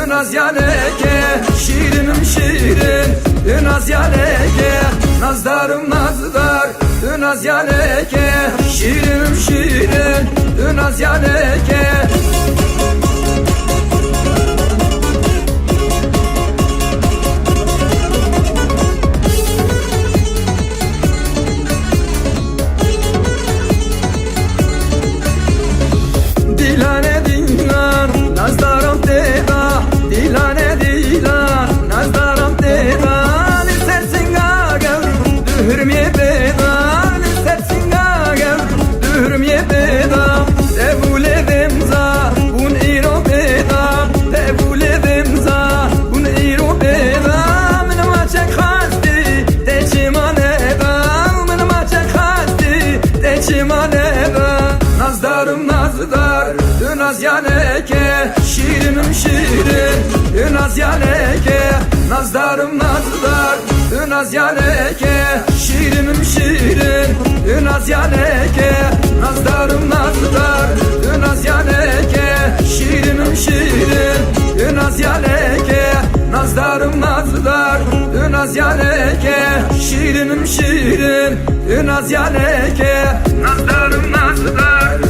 Naz yaleke, şirinim şirin, naz yaleke, nazdarım nazdar, naz yaleke, şirinim şirin, naz yaleke. Dilane dilan, nazdarım teda, dilane dilan, nazdarım teda. İstersin gel, dühürmeye beda, istersin gel, dühürmeye beda. Tevuledim za, bun iro beda, tevuledim za, bun iro beda. Benim açık hasti, teçimaneda, benim açık hasti, teçimaneda. Nazdarım nazdar, naz yaleke, şirinim şirin, naz yaleke, nazdarım nazdar, naz yaleke, şirinim şirin, naz yaleke, nazdarım nazdar, naz yaleke, şirinim şirin, naz yaleke, nazdarım nazdar, naz yaleke, şirinim şirin, naz yaleke, nazdarım nazdar.